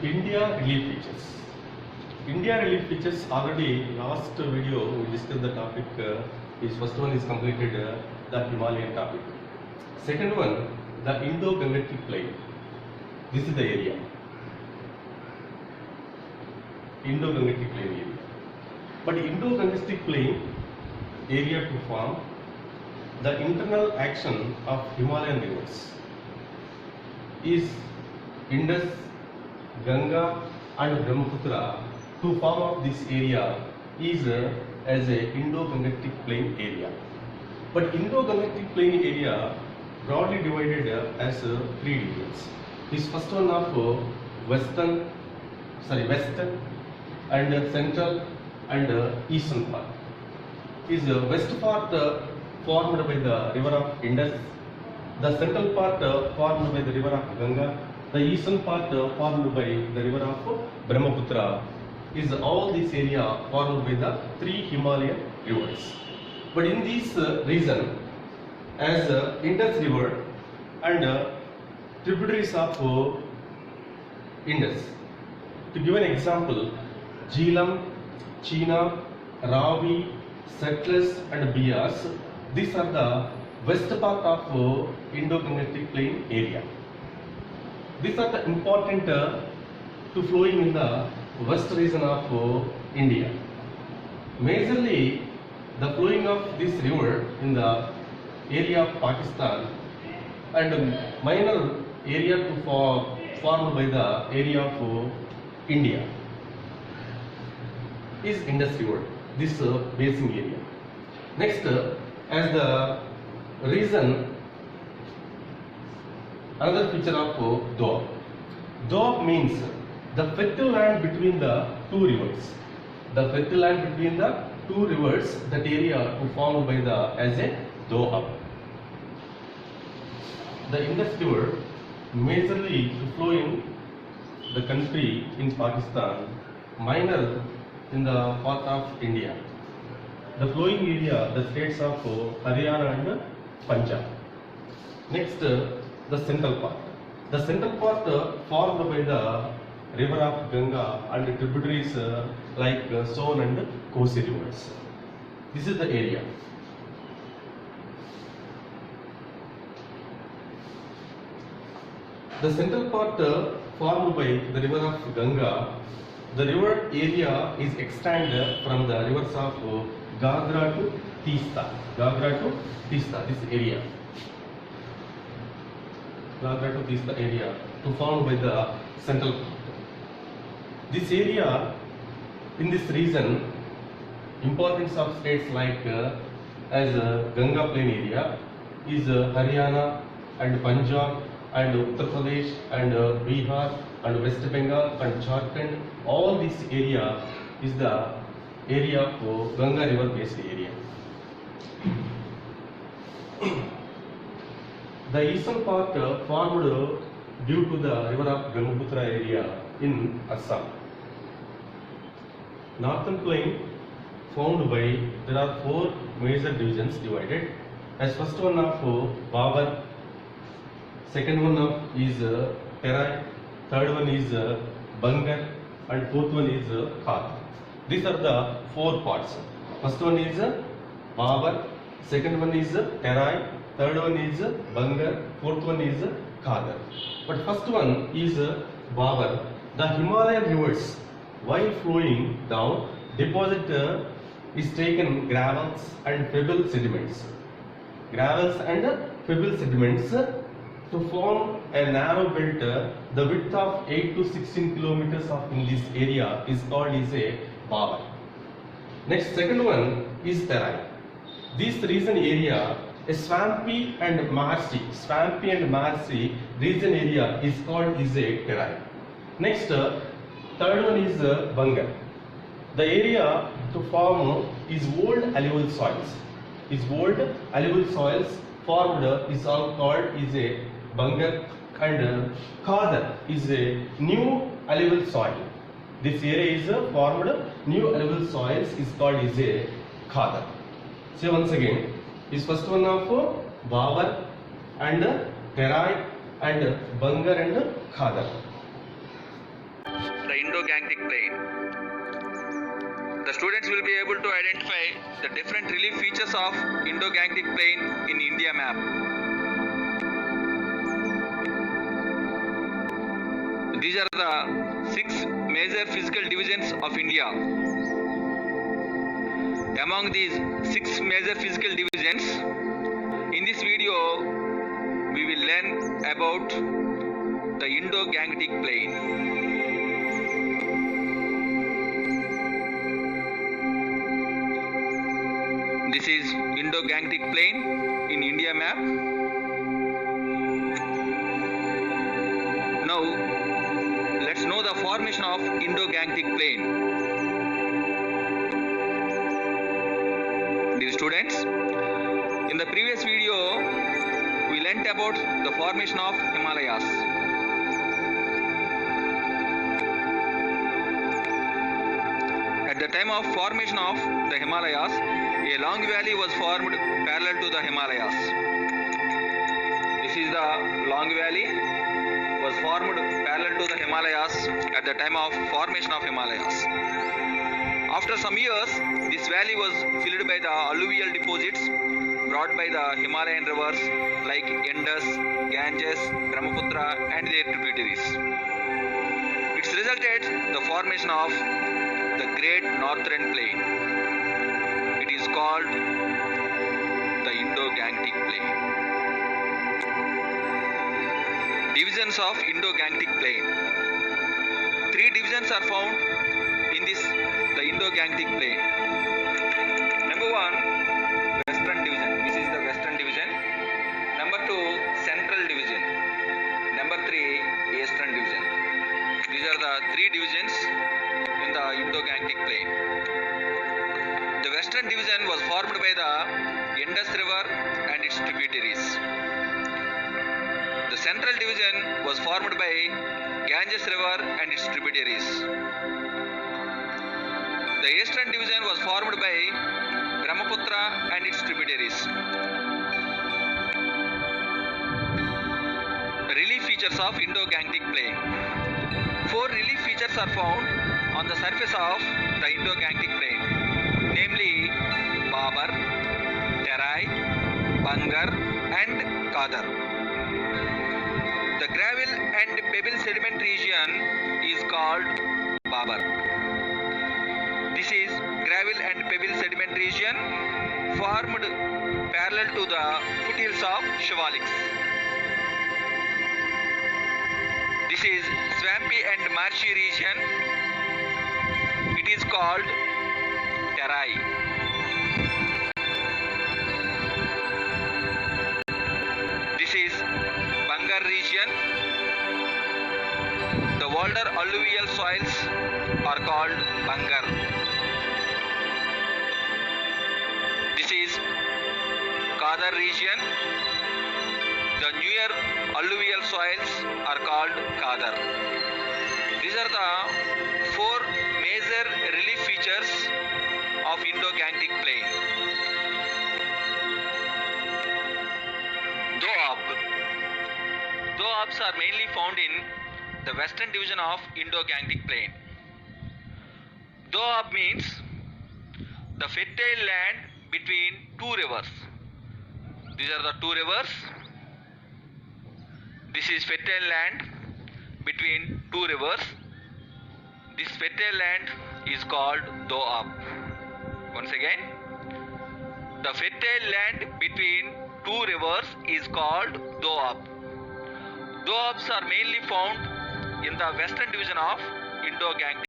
India relief features. India relief features already last video we discussed the topic. Is first one is completed the Himalayan topic. Second one the Indo-Gangetic Plain. This is the area. Indo-Gangetic Plain area. But Indo-Gangetic Plain area to form the internal action of Himalayan rivers is Indus, Ganga and Brahmaputra to form of this area is as a Indo-Gangetic Plain area. But Indo-Gangetic Plain area broadly divided as three regions. This first one of west and central and eastern part. Is west part formed by the river of Indus, the central part formed by the river of Ganga, the eastern part formed by the river of Brahmaputra. Is all this area formed by the three Himalayan rivers. But in this region, as Indus river and tributaries of Indus. To give an example, Jhelum, Chena, Ravi, Sutlej and Beas. These are the west part of Indo-Gangetic Plain area. These are the important to flowing in the west region of India. Majorly, the flowing of this river in the area of Pakistan and minor area to formed by the area of India is Indus river. This basin area. Next, as the region, another feature of Doab. Doab means the fertile land between the two rivers. The fertile land between the two rivers, that area to formed by the as a Doab. The Indus river majorly to flow in the country in Pakistan, minor in the part of India. The flowing area, the states of Haryana and Punjab. Next, the central part. The central part formed by the river of Ganga and tributaries like Son and Kosi rivers. This is the area. The central part formed by the river of Ganga. The river area is extended from the rivers of Gagra to Teesta. Gagra to Teesta, this area. Gagra to Teesta area to formed by the central part. This area, in this region, importance of states like as Ganga Plain area is Haryana and Punjab and Uttar Pradesh and Bihar and West Bengal and Jharkhand. All this area is the area of Ganga river based area. The eastern part formed due to the river of Brahmaputra area in Assam. Northern plain found by, there are four major divisions divided. As first one of Babar, second one of is Terai, third one is Bangar and fourth one is Khar. These are the four parts. First one is Babar, second one is Terai, third one is Bangar, fourth one is Khadar. But first one is Babar. The Himalayan rivers, while flowing down, deposit is taken gravels and pebble sediments. Gravels and pebble sediments to form a narrow belt. The width of 8 to 16 kilometers of in this area is called is a Babar. Next, second one is Terai. This region area, a swampy and marshy region area is called is a Terai. Next, third one is Bangar. The area to form is old alluvial soils. Formed is all called is a Bangar, and Khadar is a new alluvial soil. This area is formed new alluvial soils is called is a Khadar. So once again, is first one of Babar and Terai and Bangar and Khadar. the Indo-Gangetic Plain. The students will be able to identify the different relief features of Indo-Gangetic Plain in India map. These are the 6 major physical divisions of India. Among these 6 major physical divisions, in this video we will learn about the Indo-Gangetic Plain. This is Indo-Gangetic Plain in India map. Now let's know the formation of Indo-Gangetic Plain. Dear students, in the previous video we learnt about the formation of Himalayas. At the time of formation of the Himalayas, a long valley was formed parallel to the Himalayas. This is the long valley was formed parallel to the Himalayas at the time of formation of Himalayas. After some years, this valley was filled by the alluvial deposits brought by the Himalayan rivers like Indus, Ganges, Brahmaputra and their tributaries. It resulted the formation of the Great Northern Plain. It is called the Indo-Gangetic Plain. Divisions of Indo-Gangetic Plain. 3 divisions are found in the Indo-Gangetic Plain. Number 1, Western Division. This is the Western Division. Number 2, Central Division. Number 3, Eastern Division. These are the 3 divisions in the Indo-Gangetic Plain. The Western Division was formed by the Indus River and its tributaries. The Central Division was formed by Ganges River and its tributaries. The Eastern Division was formed by Brahmaputra and its tributaries. Relief features of Indo-Gangetic Plain. 4 relief features are found on the surface of the Indo-Gangetic Plain, namely Babar, Terai, Bangar and Kadar. The gravel and pebble sediment region is called Babar. This is gravel and pebble sediment region formed parallel to the foothills of Shivaliks. This is swampy and marshy region. It is called Terai. This is Bangar region. The older alluvial soils are called Bangar. This is Kadar region. The newer alluvial soils are called Kadar. These are the 4 major relief features of Indo-Gangetic Plain. Doab. Doabs are mainly found in the Western Division of Indo-Gangetic Plain. Doab means the fertile land between 2 rivers. These are the 2 rivers. This is fertile land between 2 rivers. This fertile land is called Doab. Once again, the fertile land between 2 rivers is called Doab. Doabs are mainly found in the Western Division of Indo-Gangetic